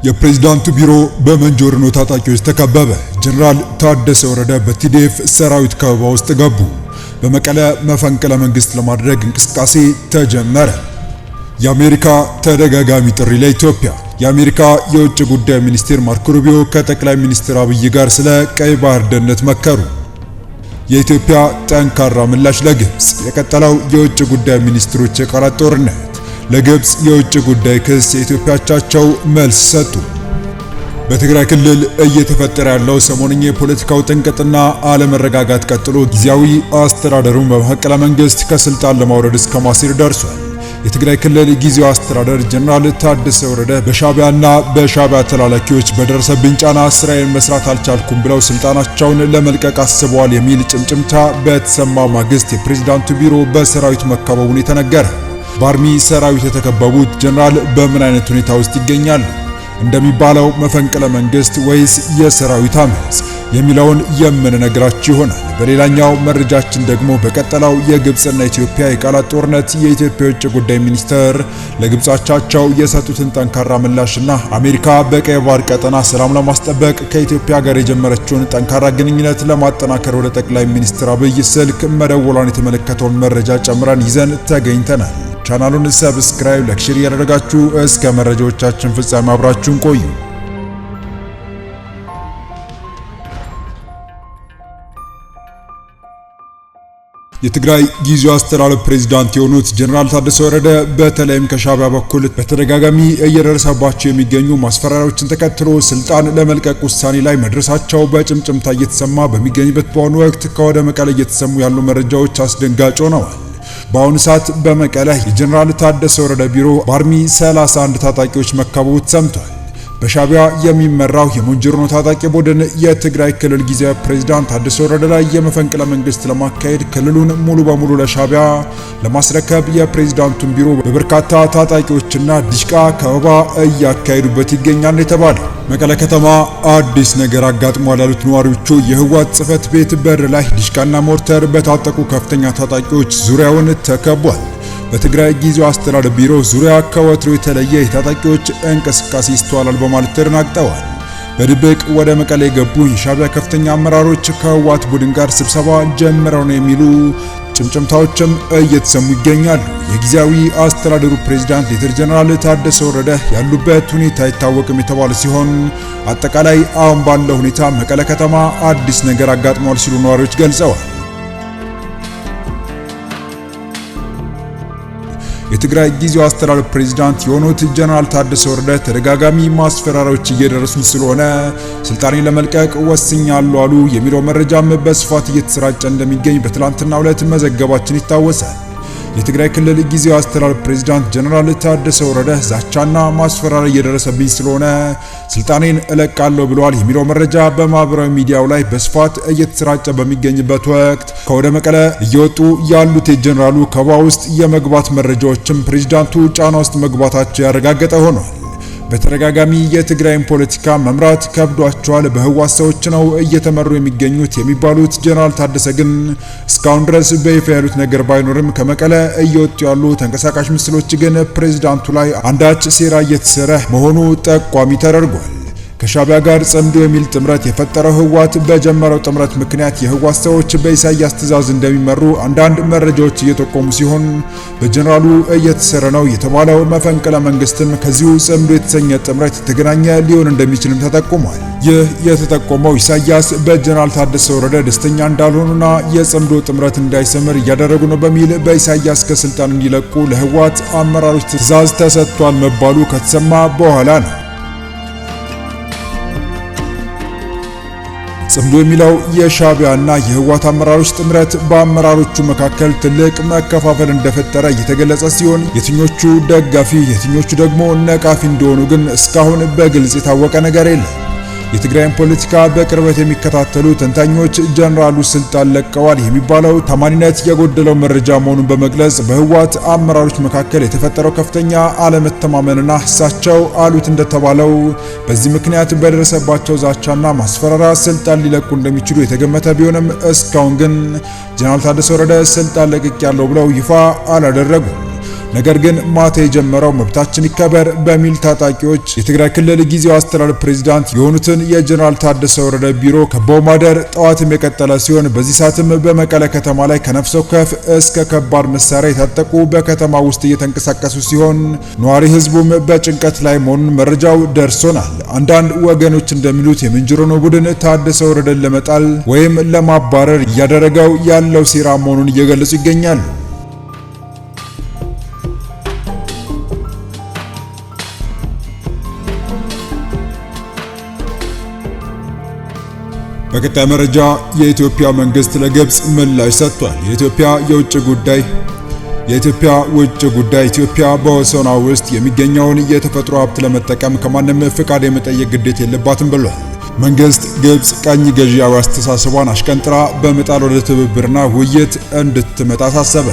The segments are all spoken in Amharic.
የፕሬዝዳንቱ ቢሮ በመንጆሪኖ ታጣቂዎች ተከበበ። ጀነራል ታደሰ ወረደ በቲዲኤፍ ሰራዊት ከበባ ውስጥ ገቡ። በመቀለ መፈንቅለ መንግስት ለማድረግ እንቅስቃሴ ተጀመረ። የአሜሪካ ተደጋጋሚ ጥሪ ለኢትዮጵያ። የአሜሪካ የውጭ ጉዳይ ሚኒስቴር ማርኮ ሩቢዮ ከጠቅላይ ሚኒስትር አብይ ጋር ስለ ቀይ ባህር ደህንነት መከሩ። የኢትዮጵያ ጠንካራ ምላሽ ለግብጽ። የቀጠለው የውጭ ጉዳይ ሚኒስትሮች የቃላት ጦርነት። ለግብጽ የውጭ ጉዳይ ክስ የኢትዮጵያ አቻቸው መልስ ሰጡ። በትግራይ ክልል እየተፈጠረ ያለው ሰሞንኛ የፖለቲካው ጥንቅጥና አለመረጋጋት ቀጥሎ ጊዜያዊ አስተዳደሩን በመፈንቅለ መንግስት ከስልጣን ለማውረድ እስከ ማሴር ደርሷል። የትግራይ ክልል ጊዜያዊ አስተዳደር ጀነራል ታደሰ ወረደ በሻዕቢያና በሻዕቢያ ተላላኪዎች በደረሰብኝ ጫና ስራዬን መስራት አልቻልኩም ብለው ስልጣናቸውን ለመልቀቅ አስበዋል የሚል ጭምጭምታ በተሰማ ማግስት የፕሬዝዳንቱ ቢሮ በሰራዊት መከበቡን የተነገረ። በአርሚ ሰራዊት የተከበቡት ጀነራል በምን አይነት ሁኔታ ውስጥ ይገኛሉ? እንደሚባለው መፈንቅለ መንግስት ወይስ የሰራዊት አመጽ የሚለውን የምንነግራችሁ ይሆናል። በሌላኛው መረጃችን ደግሞ በቀጠለው የግብጽና ኢትዮጵያ የቃላት ጦርነት የኢትዮጵያ የውጭ ጉዳይ ሚኒስተር ለግብጽ አቻቸው የሰጡትን ጠንካራ ምላሽና አሜሪካ በቀይ ባህር ቀጠና ሰላም ለማስጠበቅ ከኢትዮጵያ ጋር የጀመረችውን ጠንካራ ግንኙነት ለማጠናከር ወደ ጠቅላይ ሚኒስትር አብይ ስልክ መደወሏን የተመለከተውን መረጃ ጨምረን ይዘን ተገኝተናል። ቻናሉን ሰብስክራይብ፣ ላይክ፣ ሼር ያደረጋችሁ እስከ መረጃዎቻችን ፍጻሜ አብራችሁን ቆዩ። የትግራይ ጊዜያዊ አስተዳደር ፕሬዝዳንት የሆኑት ጀነራል ታደሰ ወረደ በተለይም ከሻዕቢያ በኩል በተደጋጋሚ እየደረሰባቸው የሚገኙ ማስፈራሪያዎችን ተከትሎ ስልጣን ለመልቀቅ ውሳኔ ላይ መድረሳቸው በጭምጭምታ እየተሰማ በሚገኝበት በአሁኑ ወቅት ከወደ መቀለ እየተሰሙ ያሉ መረጃዎች አስደንጋጭ ሆነዋል። በአሁኑ ሰዓት በመቀለ የጀነራል ታደሰ ወረደ ቢሮ በአርሚ 31 ታጣቂዎች መከበቡ ተሰምቷል። በሻዕቢያ የሚመራው የሞንጆሪኖ ታጣቂ ቡድን የትግራይ ክልል ጊዜያዊ ፕሬዝዳንት ታደሰ ወረደ ላይ የመፈንቅለ መንግስት ለማካሄድ ክልሉን ሙሉ በሙሉ ለሻዕቢያ ለማስረከብ የፕሬዝዳንቱን ቢሮ በበርካታ ታጣቂዎችና ዲሽቃ ከበባ እያካሄዱበት ይገኛል የተባለው። መቀለ ከተማ አዲስ ነገር አጋጥሟል ያሉት ነዋሪዎቹ የህወሓት ጽህፈት ቤት በር ላይ ዲሽቃና ሞርተር በታጠቁ ከፍተኛ ታጣቂዎች ዙሪያውን ተከቧል። በትግራይ ጊዜያዊ አስተዳደር ቢሮ ዙሪያ ከወትሮ የተለየ የታጣቂዎች እንቅስቃሴ ይስተዋላል በማለት ተደናግጠዋል። በድብቅ ወደ መቀሌ የገቡ የሻዕቢያ ከፍተኛ አመራሮች ከህወሓት ቡድን ጋር ስብሰባ ጀምረው ነው የሚሉ ጭምጭምታዎችም እየተሰሙ ይገኛሉ። የጊዜያዊ አስተዳደሩ ፕሬዝዳንት ሌተር ጀነራል ታደሰ ወረደ ያሉበት ሁኔታ አይታወቅም የተባለ ሲሆን አጠቃላይ አሁን ባለው ሁኔታ መቀለ ከተማ አዲስ ነገር አጋጥሟል ሲሉ ነዋሪዎች ገልጸዋል። የትግራይ ጊዜያዊ አስተዳደር ፕሬዝዳንት የሆኑት ጀነራል ታደሰ ወረደ ተደጋጋሚ ማስፈራሪያዎች እየደረሱኝ ስለሆነ ስልጣኔን ለመልቀቅ ወስኛለሁ አሉ የሚለው መረጃም በስፋት እየተሰራጨ እንደሚገኝ በትላንትናው ዕለት መዘገባችን ይታወሳል። የትግራይ ክልል ጊዜያዊ አስተዳደር ፕሬዝዳንት ጀነራል ታደሰ ወረደ ዛቻና ማስፈራሪያ እየደረሰብኝ ስለሆነ ስልጣኔን እለቃለሁ ብለዋል የሚለው መረጃ በማህበራዊ ሚዲያው ላይ በስፋት እየተሰራጨ በሚገኝበት ወቅት ከወደ መቀለ እየወጡ ያሉት የጀነራሉ ከበባ ውስጥ የመግባት መረጃዎችም ፕሬዝዳንቱ ጫና ውስጥ መግባታቸው ያረጋገጠ ሆኗል። በተደጋጋሚ የትግራይን ፖለቲካ መምራት ከብዷቸዋል፣ በህወሓት ሰዎች ነው እየተመሩ የሚገኙት የሚባሉት ጀነራል ታደሰ ግን እስካሁን ድረስ በይፋ ያሉት ነገር ባይኖርም ከመቀለ እየወጡ ያሉ ተንቀሳቃሽ ምስሎች ግን ፕሬዝዳንቱ ላይ አንዳች ሴራ እየተሰራ መሆኑ ጠቋሚ ተደርጓል። ከሻዕቢያ ጋር ጸምዶ የሚል ጥምረት የፈጠረው ህወሓት በጀመረው ጥምረት ምክንያት የህወሓት ሰዎች በኢሳያስ ትዕዛዝ እንደሚመሩ አንዳንድ መረጃዎች እየጠቆሙ ሲሆን በጀነራሉ እየተሰረ ነው የተባለው መፈንቅለ መንግስትም ከዚሁ ጸምዶ የተሰኘ ጥምረት የተገናኘ ሊሆን እንደሚችልም ተጠቁሟል። ይህ የተጠቆመው ኢሳያስ በጀነራል ታደሰ ወረደ ደስተኛ እንዳልሆኑና የጸምዶ ጥምረት እንዳይሰምር እያደረጉ ነው በሚል በኢሳያስ ከስልጣን እንዲለቁ ለህወሓት አመራሮች ትዕዛዝ ተሰጥቷል መባሉ ከተሰማ በኋላ ነው። ጽምዶ የሚለው የሻዕቢያና የህወሓት አመራሮች ጥምረት በአመራሮቹ መካከል ትልቅ መከፋፈል እንደፈጠረ እየተገለጸ ሲሆን የትኞቹ ደጋፊ የትኞቹ ደግሞ ነቃፊ እንደሆኑ ግን እስካሁን በግልጽ የታወቀ ነገር የለም። የትግራይን ፖለቲካ በቅርበት የሚከታተሉ ተንታኞች ጀነራሉ ስልጣን ለቀዋል የሚባለው ታማኒነት የጎደለው መረጃ መሆኑን በመግለጽ በህወሓት አመራሮች መካከል የተፈጠረው ከፍተኛ አለመተማመንና እሳቸው አሉት እንደተባለው በዚህ ምክንያት በደረሰባቸው ዛቻና ማስፈራሪያ ስልጣን ሊለቁ እንደሚችሉ የተገመተ ቢሆንም እስካሁን ግን ጀነራል ታደሰ ወረደ ስልጣን ለቅቄያለሁ ብለው ይፋ አላደረጉም። ነገር ግን ማታ የጀመረው መብታችን ይከበር በሚል ታጣቂዎች የትግራይ ክልል ጊዜያዊ አስተዳደር ፕሬዝዳንት የሆኑትን የጀነራል ታደሰ ወረደ ቢሮ ከበው ማደር ጠዋትም የቀጠለ ሲሆን በዚህ ሰዓትም በመቀለ ከተማ ላይ ከነፍስ ወከፍ እስከ ከባድ መሳሪያ የታጠቁ በከተማ ውስጥ እየተንቀሳቀሱ ሲሆን ነዋሪ ህዝቡም በጭንቀት ላይ መሆኑን መረጃው ደርሶናል። አንዳንድ ወገኖች እንደሚሉት የምንጅሮኖ ቡድን ታደሰ ወረደን ለመጣል ወይም ለማባረር እያደረገው ያለው ሴራ መሆኑን እየገለጹ ይገኛሉ። በቀጣይ መረጃ የኢትዮጵያ መንግስት ለግብጽ ምላሽ ሰጥቷል። የኢትዮጵያ ውጭ ጉዳይ ኢትዮጵያ በወሰኗ ውስጥ የሚገኘውን የተፈጥሮ ሀብት ለመጠቀም ከማንም ፍቃድ የመጠየቅ ግዴታ የለባትም ብሏል። መንግስት ግብጽ ቀኝ ገዢያዊ አስተሳሰቧን አሽቀንጥራ በመጣል ወደ ትብብርና ውይይት እንድትመጣ አሳሰበ።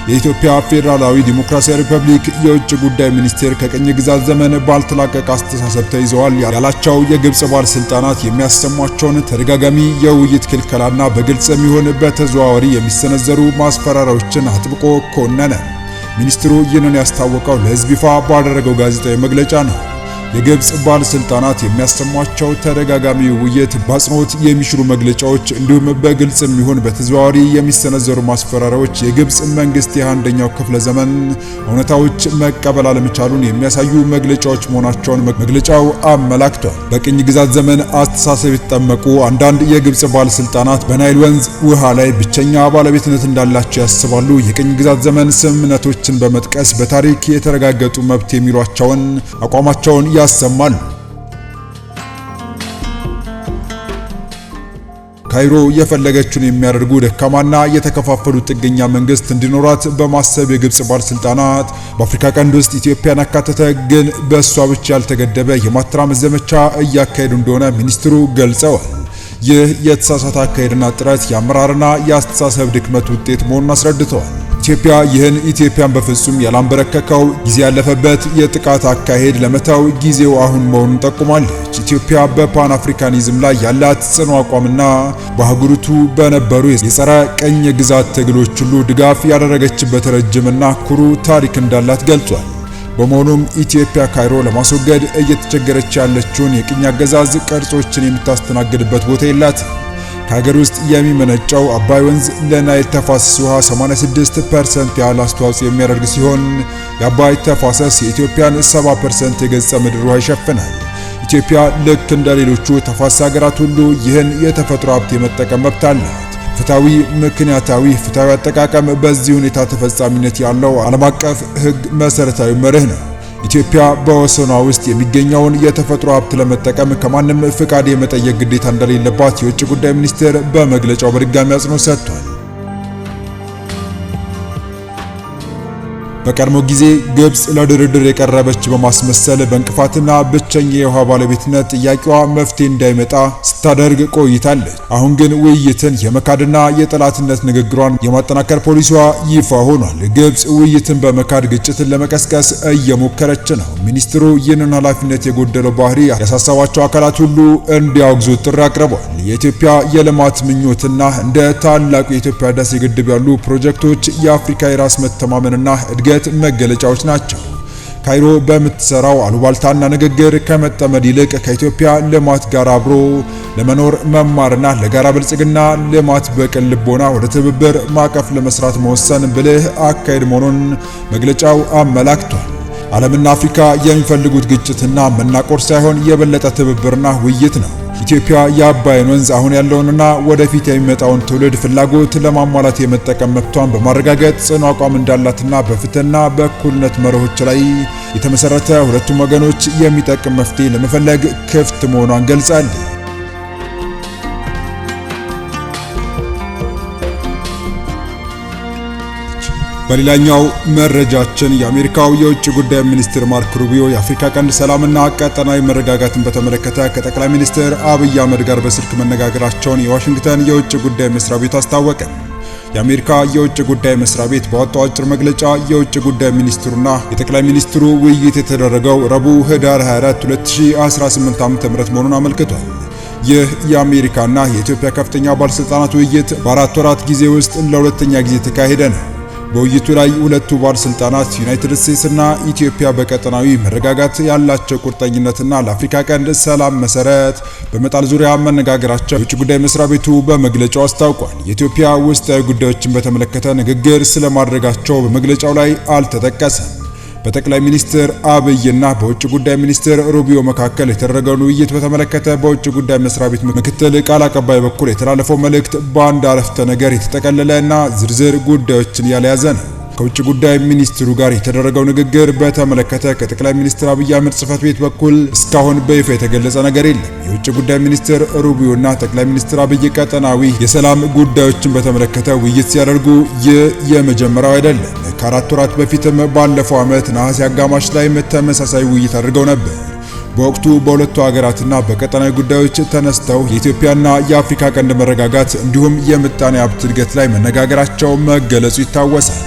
የኢትዮጵያ ፌዴራላዊ ዲሞክራሲያዊ ሪፐብሊክ የውጭ ጉዳይ ሚኒስቴር ከቅኝ ግዛት ዘመን ባልተላቀቀ አስተሳሰብ ተይዘዋል ያላቸው የግብጽ ባለስልጣናት የሚያሰሟቸውን ተደጋጋሚ የውይይት ክልከላና በግልጽ የሚሆን በተዘዋዋሪ የሚሰነዘሩ ማስፈራሪያዎችን አጥብቆ ኮነነ። ሚኒስትሩ ይህንን ያስታወቀው ለሕዝብ ይፋ ባደረገው ጋዜጣዊ መግለጫ ነው። የግብጽ ባለስልጣናት የሚያሰሟቸው ተደጋጋሚ ውይይት፣ በአጽንኦት የሚሽሩ መግለጫዎች እንዲሁም በግልጽ የሚሆን በተዘዋዋሪ የሚሰነዘሩ ማስፈራሪያዎች የግብጽ መንግስት የ21ኛው ክፍለ ዘመን እውነታዎች መቀበል አለመቻሉን የሚያሳዩ መግለጫዎች መሆናቸውን መግለጫው አመላክቷል። በቅኝ ግዛት ዘመን አስተሳሰብ የተጠመቁ አንዳንድ የግብጽ ባለስልጣናት በናይል ወንዝ ውሃ ላይ ብቸኛ ባለቤትነት እንዳላቸው ያስባሉ። የቅኝ ግዛት ዘመን ስምምነቶችን በመጥቀስ በታሪክ የተረጋገጡ መብት የሚሏቸውን አቋማቸውን ያሰማሉ። ካይሮ የፈለገችውን የሚያደርጉ ደካማና የተከፋፈሉ ጥገኛ መንግስት እንዲኖራት በማሰብ የግብጽ ባለስልጣናት በአፍሪካ ቀንድ ውስጥ ኢትዮጵያን ያካተተ ግን በእሷ ብቻ ያልተገደበ የማተራመስ ዘመቻ እያካሄዱ እንደሆነ ሚኒስትሩ ገልጸዋል። ይህ የተሳሳተ አካሄድና ጥረት የአመራርና የአስተሳሰብ ድክመት ውጤት መሆኑን አስረድተዋል። ኢትዮጵያን በፍጹም ያላንበረከከው ጊዜ ያለፈበት የጥቃት አካሄድ ለመተው ጊዜው አሁን መሆኑን ጠቁማለች። ኢትዮጵያ በፓን አፍሪካኒዝም ላይ ያላት ጽኑ አቋምና በአህጉሪቱ በነበሩ የጸረ ቅኝ ግዛት ትግሎች ሁሉ ድጋፍ ያደረገችበት ረጅምና ኩሩ ታሪክ እንዳላት ገልጿል። በመሆኑም ኢትዮጵያ ካይሮ ለማስወገድ እየተቸገረች ያለችውን የቅኝ አገዛዝ ቅርጾችን የምታስተናግድበት ቦታ የላትም። ከሀገር ውስጥ የሚመነጨው አባይ ወንዝ ለናይል ተፋሰስ ውሃ 86% ያህል አስተዋጽኦ የሚያደርግ ሲሆን የአባይ ተፋሰስ የኢትዮጵያን 70% የገጸ ምድር ውሃ ይሸፍናል። ኢትዮጵያ ልክ እንደ ሌሎቹ ተፋሰስ ሀገራት ሁሉ ይህን የተፈጥሮ ሀብት የመጠቀም መብት አላት። ምክንያታዊ ፍትሃዊ አጠቃቀም በዚህ ሁኔታ ተፈጻሚነት ያለው ዓለም አቀፍ ሕግ መሰረታዊ መርህ ነው። ኢትዮጵያ በወሰኗ ውስጥ የሚገኘውን የተፈጥሮ ሀብት ለመጠቀም ከማንም ፍቃድ የመጠየቅ ግዴታ እንደሌለባት የውጭ ጉዳይ ሚኒስቴር በመግለጫው በድጋሚ አጽንኦት ሰጥቷል። በቀድሞ ጊዜ ግብጽ ለድርድር የቀረበች በማስመሰል በእንቅፋትና ብቸኛ የውሃ ባለቤትነት ጥያቄዋ መፍትሄ እንዳይመጣ ስታደርግ ቆይታለች። አሁን ግን ውይይትን የመካድና የጠላትነት ንግግሯን የማጠናከር ፖሊሲዋ ይፋ ሆኗል። ግብጽ ውይይትን በመካድ ግጭትን ለመቀስቀስ እየሞከረች ነው። ሚኒስትሩ ይህንን ኃላፊነት የጎደለው ባህሪ ያሳሰባቸው አካላት ሁሉ እንዲያወግዙት ጥሪ አቅርበዋል። የኢትዮጵያ የልማት ምኞትና እንደ ታላቁ የኢትዮጵያ ህዳሴ ግድብ ያሉ ፕሮጀክቶች የአፍሪካ የራስ መተማመንና እድገት መገለጫዎች ናቸው። ካይሮ በምትሰራው አሉባልታና ንግግር ከመጠመድ ይልቅ ከኢትዮጵያ ልማት ጋር አብሮ ለመኖር መማርና ለጋራ ብልጽግና ልማት በቅን ልቦና ወደ ትብብር ማዕቀፍ ለመስራት መወሰን ብልህ አካሄድ መሆኑን መግለጫው አመላክቷል። ዓለምና አፍሪካ የሚፈልጉት ግጭትና መናቆር ሳይሆን የበለጠ ትብብርና ውይይት ነው። ኢትዮጵያ የአባይን ወንዝ አሁን ያለውንና ወደፊት የሚመጣውን ትውልድ ፍላጎት ለማሟላት የመጠቀም መብቷን በማረጋገጥ ጽኑ አቋም እንዳላትና በፍትህና በእኩልነት መርሆች ላይ የተመሰረተ ሁለቱም ወገኖች የሚጠቅም መፍትሄ ለመፈለግ ክፍት መሆኗን ገልጻለች። በሌላኛው መረጃችን የአሜሪካው የውጭ ጉዳይ ሚኒስትር ማርክ ሩቢዮ የአፍሪካ ቀንድ ሰላምና ቀጠናዊ መረጋጋትን በተመለከተ ከጠቅላይ ሚኒስትር አብይ አህመድ ጋር በስልክ መነጋገራቸውን የዋሽንግተን የውጭ ጉዳይ መስሪያ ቤት አስታወቀ። የአሜሪካ የውጭ ጉዳይ መስሪያ ቤት ባወጣው አጭር መግለጫ የውጭ ጉዳይ ሚኒስትሩና የጠቅላይ ሚኒስትሩ ውይይት የተደረገው ረቡዕ ህዳር 24 2018 ዓ.ም መሆኑን አመልክቷል። ይህ የአሜሪካና የኢትዮጵያ ከፍተኛ ባለስልጣናት ውይይት በ4 ወራት ጊዜ ውስጥ ለሁለተኛ ጊዜ ተካሄደ ነው። በውይይቱ ላይ ሁለቱ ባለስልጣናት ዩናይትድ ስቴትስ እና ኢትዮጵያ በቀጠናዊ መረጋጋት ያላቸው ቁርጠኝነትና ለአፍሪካ ቀንድ ሰላም መሰረት በመጣል ዙሪያ መነጋገራቸው የውጭ ጉዳይ መስሪያ ቤቱ በመግለጫው አስታውቋል። የኢትዮጵያ ውስጣዊ ጉዳዮችን በተመለከተ ንግግር ስለማድረጋቸው በመግለጫው ላይ አልተጠቀሰም። በጠቅላይ ሚኒስትር አብይና በውጭ ጉዳይ ሚኒስትር ሩቢዮ መካከል የተደረገውን ውይይት በተመለከተ በውጭ ጉዳይ መስሪያ ቤት ምክትል ቃል አቀባይ በኩል የተላለፈው መልእክት በአንድ አረፍተ ነገር የተጠቀለለ እና ዝርዝር ጉዳዮችን ያልያዘ ነው። ከውጭ ጉዳይ ሚኒስትሩ ጋር የተደረገው ንግግር በተመለከተ ከጠቅላይ ሚኒስትር አብይ አህመድ ጽህፈት ቤት በኩል እስካሁን በይፋ የተገለጸ ነገር የለም። የውጭ ጉዳይ ሚኒስትር ሩቢዮና ጠቅላይ ሚኒስትር አብይ ቀጠናዊ የሰላም ጉዳዮችን በተመለከተ ውይይት ሲያደርጉ ይህ የመጀመሪያው አይደለም። ከ4 ወራት በፊትም ባለፈው ዓመት ነሐሴ አጋማሽ ላይ ተመሳሳይ ውይይት አድርገው ነበር። በወቅቱ በሁለቱ ሀገራትና በቀጠናዊ ጉዳዮች ተነስተው የኢትዮጵያና የአፍሪካ ቀንድ መረጋጋት እንዲሁም የምጣኔ ሀብት እድገት ላይ መነጋገራቸው መገለጹ ይታወሳል።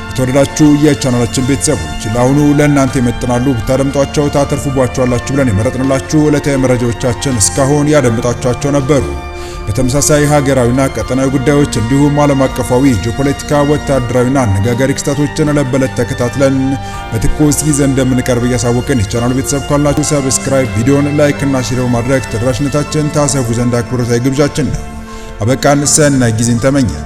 የተወደዳችሁ የቻናላችን ቤተሰቦች ለአሁኑ ለእናንተ ይመጥናሉ ብታደምጧቸው ታተርፉባቸዋላችሁ ብለን የመረጥንላችሁ ዕለታዊ መረጃዎቻችን እስካሁን ያደምጣችኋቸው ነበሩ። በተመሳሳይ ሀገራዊና ቀጠናዊ ጉዳዮች እንዲሁም ዓለም አቀፋዊ ጂኦፖለቲካ፣ ወታደራዊና አነጋጋሪ ክስተቶችን ዕለት በዕለት ተከታትለን በትኩስ ይዘን እንደምንቀርብ እያሳወቅን የቻናሉ ቤተሰብ ካላችሁ ሰብስክራይብ፣ ቪዲዮን ላይክ እና ሼር በማድረግ ተደራሽነታችን ታሰፉ ዘንድ አክብሮታዊ ግብዣችን ነው። አበቃን። ሰናይ ጊዜን ተመኘን።